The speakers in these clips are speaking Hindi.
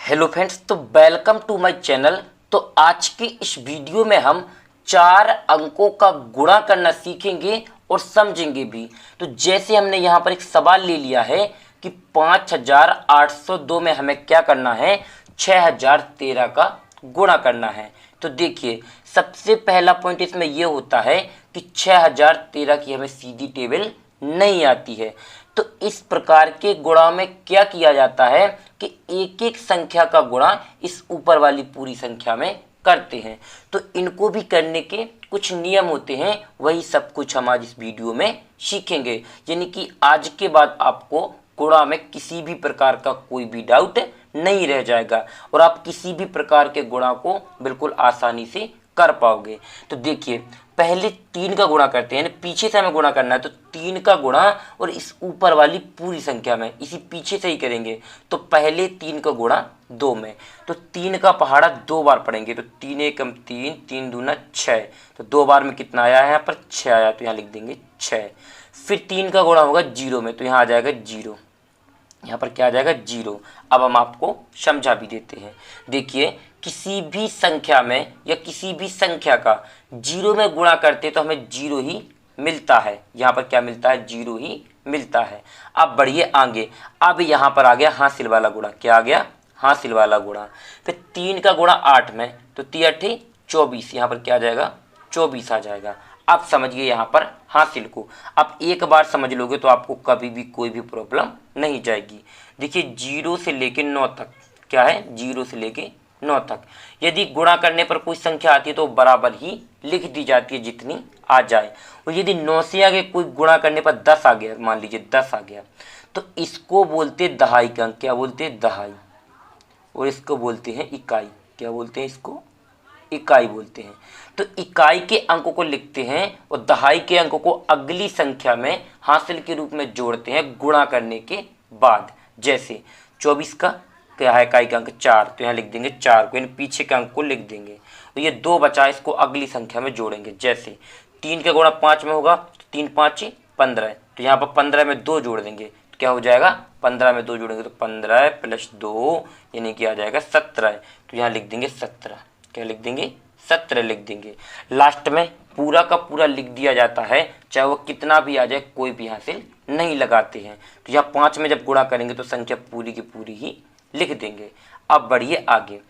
हेलो फ्रेंड्स, तो वेलकम टू माय चैनल। तो आज के इस वीडियो में हम 4 अंकों का गुणा करना सीखेंगे और समझेंगे भी। तो जैसे हमने यहाँ पर एक सवाल ले लिया है कि 5802 में हमें क्या करना है, 6013 का गुणा करना है। तो देखिए, सबसे पहला पॉइंट इसमें यह होता है कि 6013 की हमें सीधी टेबल नहीं आती है। तो इस प्रकार के गुणा में क्या किया जाता है कि एक एक संख्या का गुणा इस ऊपर वाली पूरी संख्या में करते हैं। तो इनको भी करने के कुछ नियम होते हैं, वही सब कुछ हम आज इस वीडियो में सीखेंगे। यानी कि आज के बाद आपको गुणा में किसी भी प्रकार का कोई भी डाउट नहीं रह जाएगा और आप किसी भी प्रकार के गुणा को बिल्कुल आसानी से कर पाओगे। तो देखिए, पहले 3 का गुणा करते हैं, पीछे से हमें गुणा करना है। तो 3 का गुणा और इस ऊपर वाली पूरी संख्या में इसी पीछे से ही करेंगे। तो पहले 3 का गुणा 2 में, तो 3 का पहाड़ा 2 बार पढ़ेंगे। तो 3 एकम 3, 3 दूना 6। तो 2 बार में कितना आया है, यहाँ पर 6 आया, तो यहाँ लिख देंगे 6। फिर 3 का गुणा होगा 0 में, तो यहाँ आ जाएगा 0। यहाँ पर क्या आ जाएगा, 0। अब हम आपको समझा भी देते हैं। देखिए, किसी भी संख्या में या किसी भी संख्या का 0 में गुणा करते तो हमें 0 ही मिलता है। यहाँ पर क्या मिलता है, 0 ही मिलता है। अब बढ़िए आगे। अब यहाँ पर आ गया हासिल वाला गुणा। क्या आ गया, हासिल वाला गुणा। फिर 3 का गुणा 8 में, तो 3 8 24। यहाँ पर क्या आ जाएगा, 24 आ जाएगा। अब समझिए यहाँ पर हासिल को। आप एक बार समझ लोगे तो आपको कभी भी कोई भी प्रॉब्लम नहीं जाएगी। देखिए, 0 से लेके 9 तक क्या है, 0 से लेके 9 तक यदि गुणा करने पर कोई संख्या आती है तो बराबर ही लिख दी जाती है जितनी आ जाए। और यदि 9 से आगे कोई गुणा करने पर 10 आ गया, मान लीजिए 10 आ गया, तो इसको बोलते दहाई का अंक। क्या बोलते हैं, दहाई। और इसको बोलते हैं इकाई। क्या बोलते हैं, इसको इकाई बोलते हैं। तो इकाई के अंकों को लिखते हैं और दहाई के अंकों को अगली संख्या में हासिल के रूप में जोड़ते हैं गुणा करने के बाद। जैसे 24 का क्या है, इकाई का अंक 4, तो यहाँ लिख देंगे 4 को, इन पीछे के अंक को लिख देंगे। और ये 2 बचा, इसको अगली संख्या में जोड़ेंगे। जैसे 3 का गुणा 5 में होगा, तो 3 5 15, तो यहाँ पर 15 में 2 जोड़ देंगे। तो क्या हो जाएगा, 15 में 2 जोड़ेंगे तो 15 + 2 यानी कि आ जाएगा 17। तो यहाँ लिख देंगे 17। क्या लिख देंगे, 17 लिख देंगे। लास्ट में पूरा का पूरा लिख दिया जाता है, चाहे वो कितना भी आ जाए, कोई भी हासिल नहीं लगाते हैं। तो यहाँ 5 में जब गुणा करेंगे तो संख्या पूरी की पूरी ही लिख देंगे। अब बढ़िए आगे।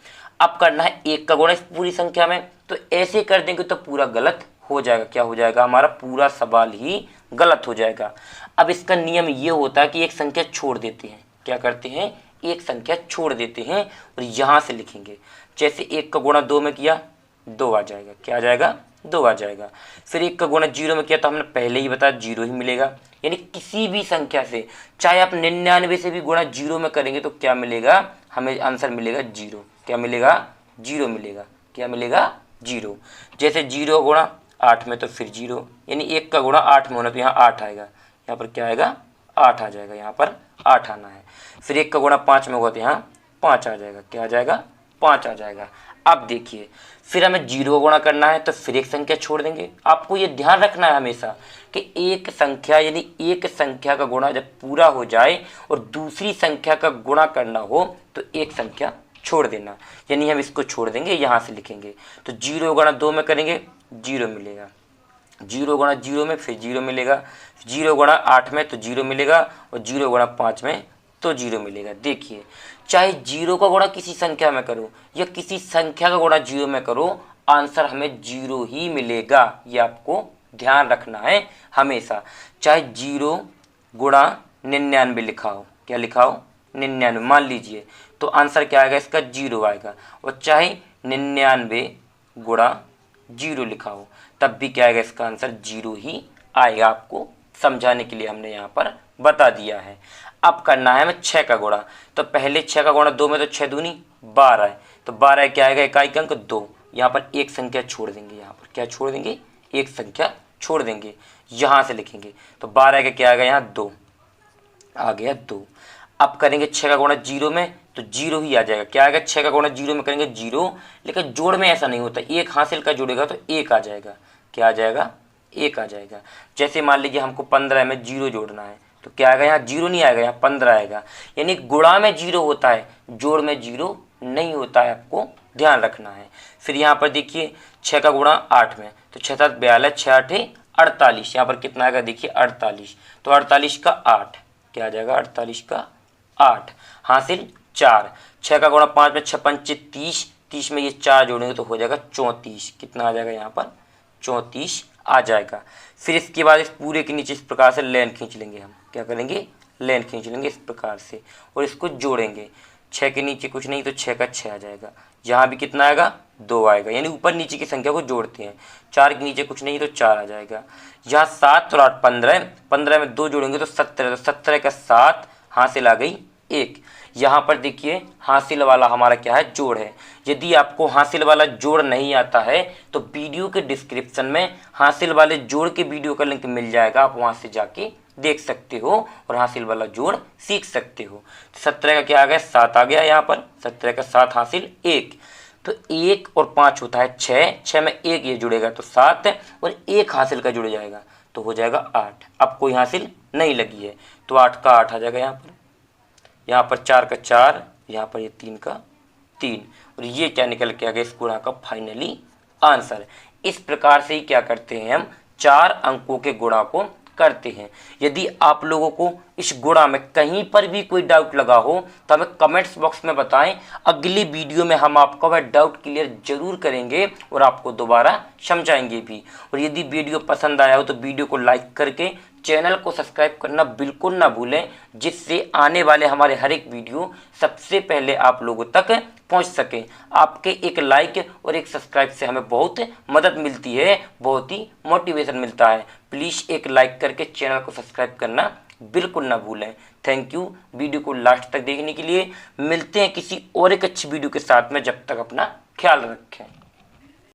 अब करना है 1 का गुणा इस पूरी संख्या में, तो ऐसे कर देंगे तो पूरा गलत हो जाएगा। क्या हो जाएगा, हमारा पूरा सवाल ही गलत हो जाएगा। अब इसका नियम ये होता है कि एक संख्या छोड़ देते हैं। क्या करते हैं, एक संख्या छोड़ देते हैं और यहाँ से लिखेंगे। जैसे 1 का गुणा 2 में किया, 2 आ जाएगा। क्या आ जाएगा, 2 आ जाएगा। फिर 1 का गुणा 0 में किया, तो हमने पहले ही बताया 0 ही मिलेगा। यानी किसी भी संख्या से, चाहे आप 99 से भी गुणा 0 में करेंगे तो क्या मिलेगा, हमें आंसर मिलेगा 0। क्या मिलेगा, 0 मिलेगा। क्या मिलेगा, 0। जैसे 0 गुणा 8 में, तो फिर 0, यानी 1 का गुणा 8 में होना, तो यहाँ 8 आएगा। यहाँ पर क्या आएगा, 8 आ जाएगा। यहाँ पर 8 आना है। फिर 1 का गुणा 5 में होगा, तो यहाँ 5 आ जाएगा। क्या आ जाएगा, 5 आ जाएगा। अब देखिए, फिर हमें 0 का गुणा करना है, तो फिर एक संख्या छोड़ देंगे। आपको ये ध्यान रखना है हमेशा कि एक संख्या, यानी एक संख्या का गुणा जब पूरा हो जाए और दूसरी संख्या का गुणा करना हो तो एक संख्या छोड़ देना। यानी हम इसको छोड़ देंगे, यहाँ से लिखेंगे। तो 0 गुणा 2 में करेंगे, 0 मिलेगा। 0 गुणा 0 में फिर 0 मिलेगा। 0 गुणा 8 में तो 0 मिलेगा और 0 गुणा 5 में तो 0 मिलेगा। देखिए, चाहे 0 का गुणा किसी संख्या में करो या किसी संख्या का गुणा 0 में करो, आंसर हमें 0 ही मिलेगा। ये आपको ध्यान रखना है हमेशा। चाहे 0 गुणा 99 लिखा हो, क्या लिखा हो, 99 मान लीजिए, तो आंसर क्या आएगा, इसका 0 आएगा। और चाहे 99 गुणा 0 लिखा हो, तब भी क्या आएगा, इसका आंसर 0 ही आएगा। आपको समझाने के लिए हमने यहाँ पर बता दिया है। अब करना है हमें 6 का गुणा। तो पहले 6 का गुणा 2 में, तो 6 दूनी 12 है। तो 12 क्या आएगा, इकाई का अंक 2। यहाँ पर एक संख्या छोड़ देंगे। यहाँ पर क्या छोड़ देंगे, एक संख्या छोड़ देंगे। यहाँ से लिखेंगे तो 12 का क्या आएगा, यहाँ 2 आ गया, 2। अब करेंगे 6 का गुणा 0 में, तो 0 ही आ जाएगा। क्या आएगा, 6 का गुणा 0 में करेंगे 0, लेकिन जोड़ में ऐसा नहीं होता, एक हासिल का जोड़ेगा तो 1 आ जाएगा। क्या आ जाएगा, 1 आ जाएगा। जैसे मान लीजिए हमको 15 में 0 जोड़ना है, तो क्या आएगा, यहाँ 0 नहीं आएगा, यहाँ 15 आएगा। यानी गुणा में 0 होता है, जोड़ में 0 नहीं होता है, आपको ध्यान रखना है। फिर यहाँ पर देखिए 6 का गुणा 8 में, तो 6 7 42, 6 8 48, यहाँ पर कितना आएगा देखिए 48, तो 48 का 8 क्या आ जाएगा, 48 का 8 हासिल 4। 6 का गुणा 5 में, 6 5 30, 30 में ये 4 जोड़ेंगे तो हो जाएगा 34, कितना आ जाएगा यहाँ पर 34 आ जाएगा। फिर इसके बाद इस पूरे के नीचे इस प्रकार से लाइन खींच लेंगे, हम क्या करेंगे, लाइन खींच लेंगे इस प्रकार से और इसको जोड़ेंगे। 6 के नीचे कुछ नहीं तो 6 का 6 आ जाएगा, यहाँ भी कितना आएगा 2 आएगा, यानी ऊपर नीचे की संख्या को जोड़ते हैं। 4 के नीचे कुछ नहीं तो 4 आ जाएगा। यहाँ 7 और 8 15, 15 में 2 जोड़ेंगे तो 17, तो 17 का 7 हासिल आ गई 1। यहाँ पर देखिए हासिल वाला हमारा क्या है, जोड़ है। यदि आपको हासिल वाला जोड़ नहीं आता है तो वीडियो के डिस्क्रिप्शन में हासिल वाले जोड़ के वीडियो का लिंक मिल जाएगा, आप वहाँ से जाके देख सकते हो और हासिल वाला जोड़ सीख सकते हो। 17 का क्या आ गया, 7 आ गया, यहाँ पर 17 का 7 हासिल 1, तो 1 और 5 होता है 6, 6 में 1 ये जुड़ेगा तो 7 और 1 हासिल का जुड़ जाएगा तो हो जाएगा 8। अब कोई हासिल नहीं लगी है तो 8 का 8 आ जाएगा यहाँ पर 4 का 4, यहाँ पर ये 3 का 3, और ये क्या निकल के आ गया इस गुणा का फाइनली आंसर। इस प्रकार से ही क्या करते हैं हम 4 अंकों के गुणा को करते हैं। यदि आप लोगों को इस गुणा में कहीं पर भी कोई डाउट लगा हो तो हमें कमेंट्स बॉक्स में बताएं, अगली वीडियो में हम आपका वह डाउट क्लियर जरूर करेंगे और आपको दोबारा समझाएंगे भी। और यदि वीडियो पसंद आया हो तो वीडियो को लाइक करके चैनल को सब्सक्राइब करना बिल्कुल ना भूलें, जिससे आने वाले हमारे हर एक वीडियो सबसे पहले आप लोगों तक पहुंच सके। आपके एक लाइक और एक सब्सक्राइब से हमें बहुत मदद मिलती है, बहुत ही मोटिवेशन मिलता है। प्लीज़ एक लाइक करके चैनल को सब्सक्राइब करना बिल्कुल ना भूलें। थैंक यू वीडियो को लास्ट तक देखने के लिए। मिलते हैं किसी और एक अच्छी वीडियो के साथ में, जब तक अपना ख्याल रखें।